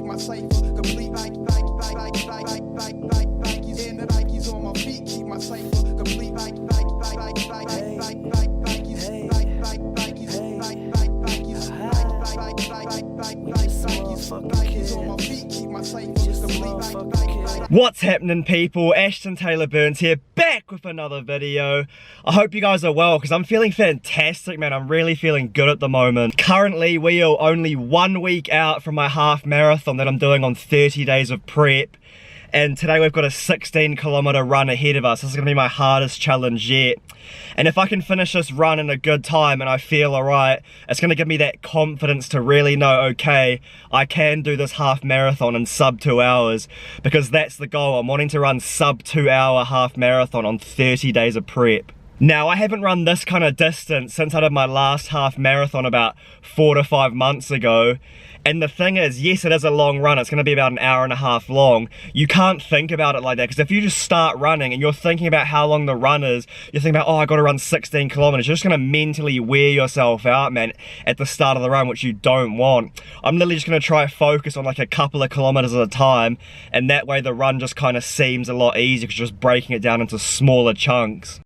my cipher complete. Nikes in the Nikes on my feet, keep my cipher complete. What's happening, people? Ashton Taylor Burns here, back with another video. I hope you guys are well, because I'm feeling fantastic, man. I'm really feeling good at the moment. Currently, we are only 1 week out from my half marathon that I'm doing on 30 days of prep. And today we've got a 16-kilometer run ahead of us. This is going to be my hardest challenge yet. And if I can finish this run in a good time and I feel alright, it's going to give me that confidence to really know, okay, I can do this half marathon in sub 2 hours. Because that's the goal. I'm wanting to run sub 2 hour half marathon on 30 days of prep. Now, I haven't run this kind of distance since I did my last half marathon about 4 to 5 months ago. And the thing is, yes, it is a long run. It's going to be about an hour and a half long. You can't think about it like that, because if you just start running and you're thinking about how long the run is, you're thinking about, oh, I got to run 16 kilometers. You're just going to mentally wear yourself out, man, at the start of the run, which you don't want. I'm literally just going to try to focus on like a couple of kilometers at a time, and that way the run just kind of seems a lot easier because you're just breaking it down into smaller chunks.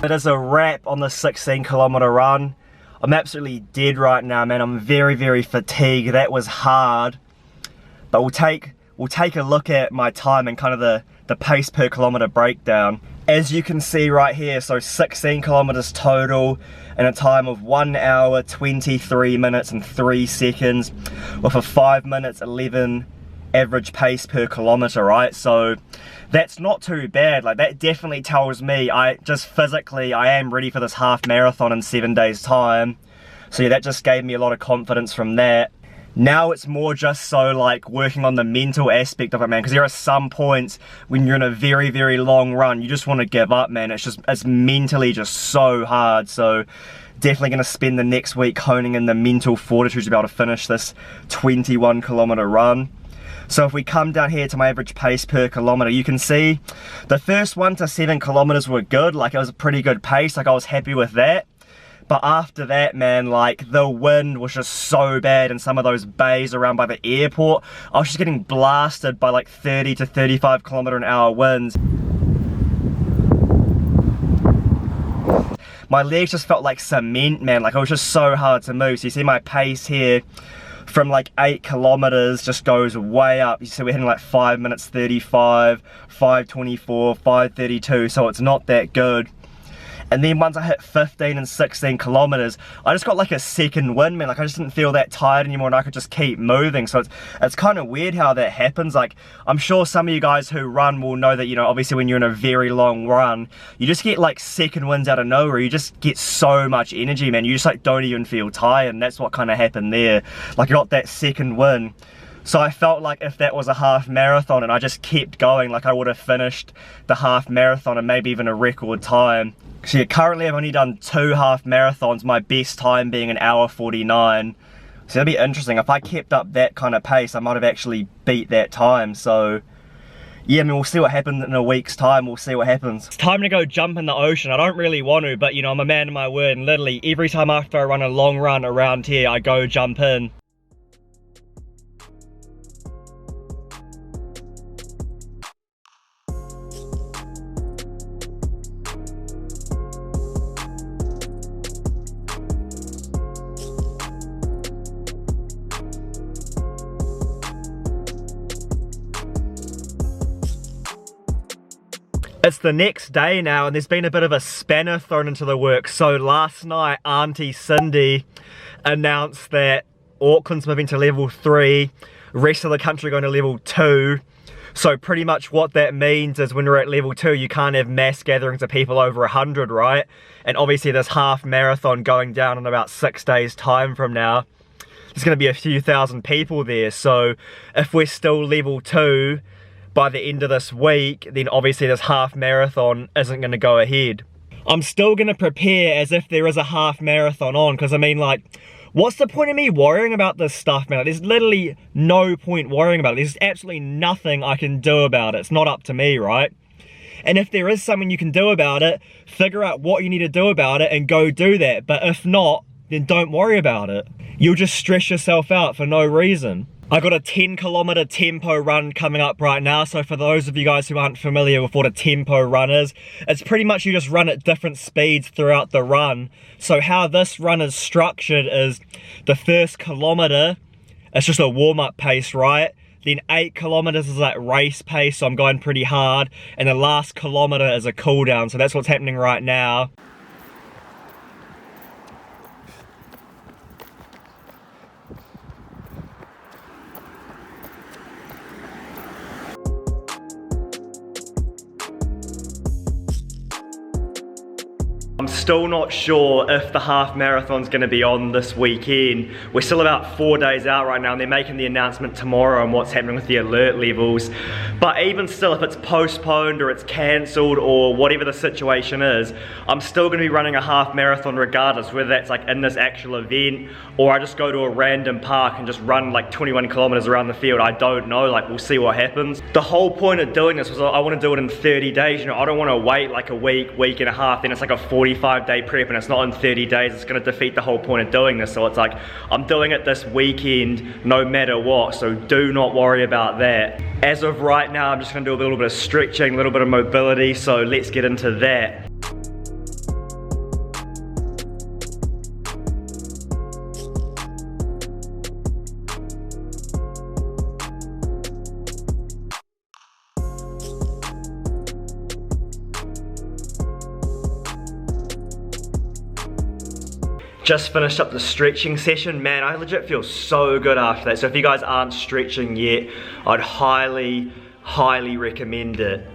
It is a wrap on the 16-kilometer run. I'm absolutely dead right now, man. I'm very, very fatigued. That was hard. But we'll take a look at my time and kind of the pace per kilometer breakdown. As you can see right here, so 16 kilometers total in a time of 1 hour, 23 minutes and 3 seconds with a 5 minutes 11 average pace per kilometer, right? So that's not too bad. Like, that definitely tells me I am ready for this half marathon in 7 days time. So yeah, that just gave me a lot of confidence from that. Now it's more just so like working on the mental aspect of it, man, because there are some points when you're in a very, very long run, you just want to give up, man. It's mentally just so hard. So definitely going to spend the next week honing in the mental fortitude to be able to finish this 21-kilometer run. So if we come down here to my average pace per kilometer, you can see the first 1 to 7 kilometers were good. Like, it was a pretty good pace. Like, I was happy with that. But after that, man, like, the wind was just so bad in some of those bays around by the airport. I was just getting blasted by like 30 to 35 kilometer an hour winds. My legs just felt like cement, man. Like, it was just so hard to move. So you see my pace here from like 8 kilometers just goes way up. You see we're hitting like 5 minutes 35, 5:24, 5:32, so it's not that good. And then once I hit 15 and 16 kilometers, I just got like a second wind, man. Like, I just didn't feel that tired anymore and I could just keep moving. So it's kind of weird how that happens. Like, I'm sure some of you guys who run will know that, you know, obviously when you're in a very long run, you just get like second winds out of nowhere. You just get so much energy, man. You just like don't even feel tired, and that's what kind of happened there. Like, I got that second wind. So I felt like if that was a half marathon and I just kept going, like, I would have finished the half marathon and maybe even a record time. So yeah, currently I've only done 2 half marathons, my best time being 1 hour 49. So that'd be interesting. If I kept up that kind of pace, I might have actually beat that time. So yeah, I mean, we'll see what happens in a week's time. We'll see what happens. It's time to go jump in the ocean. I don't really want to, but you know, I'm a man of my word, and literally every time after I run a long run around here, I go jump in. It's the next day now, and there's been a bit of a spanner thrown into the works. So last night, Auntie Cindy announced that Auckland's moving to level 3, rest of the country going to level 2. So pretty much what that means is when we're at level 2, you can't have mass gatherings of people over 100, right? And obviously this half marathon going down in about 6 days time from now, there's going to be a few thousand people there. So if we're still level 2 by the end of this week, then obviously this half marathon isn't going to go ahead. I'm still gonna prepare as if there is a half marathon on, because I mean, like, what's the point of me worrying about this stuff, man? There's literally no point worrying about it. There's absolutely nothing I can do about it. It's not up to me, right? And if there is something you can do about it, figure out what you need to do about it and go do that. But if not, then don't worry about it. You'll just stress yourself out for no reason. I got a 10-kilometer tempo run coming up right now. So for those of you guys who aren't familiar with what a tempo run is, it's pretty much you just run at different speeds throughout the run. So how this run is structured is the first kilometer, it's just a warm-up pace, right? Then 8 kilometers is like race pace, so I'm going pretty hard. And the last kilometer is a cool down. So that's what's happening right now. I'm still not sure if the half marathon's gonna be on this weekend. We're still about 4 days out right now, and they're making the announcement tomorrow on what's happening with the alert levels. But even still, if it's postponed or it's cancelled or whatever the situation is, I'm still gonna be running a half marathon regardless, whether that's like in this actual event or I just go to a random park and just run like 21 kilometers around the field. I don't know, like we'll see what happens. The whole point of doing this was I wanna do it in 30 days. You know, I don't wanna wait like a week, week and a half, then it's like a 45-day prep and it's not in 30 days. It's gonna defeat the whole point of doing this. So it's like, I'm doing it this weekend no matter what, so do not worry about that. As of right now, I'm just gonna do a little bit of stretching, a little bit of mobility, so let's get into that. Just finished up the stretching session. Man, I legit feel so good after that. So if you guys aren't stretching yet, I'd highly recommend it.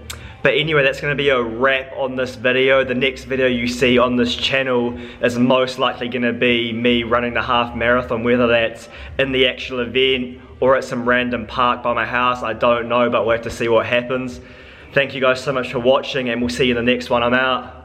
But anyway, that's gonna be a wrap on this video. The next video you see on this channel is most likely gonna be me running the half marathon, whether that's in the actual event or at some random park by my house. I don't know, but we'll have to see what happens. Thank you guys so much for watching, and we'll see you in the next one. I'm out.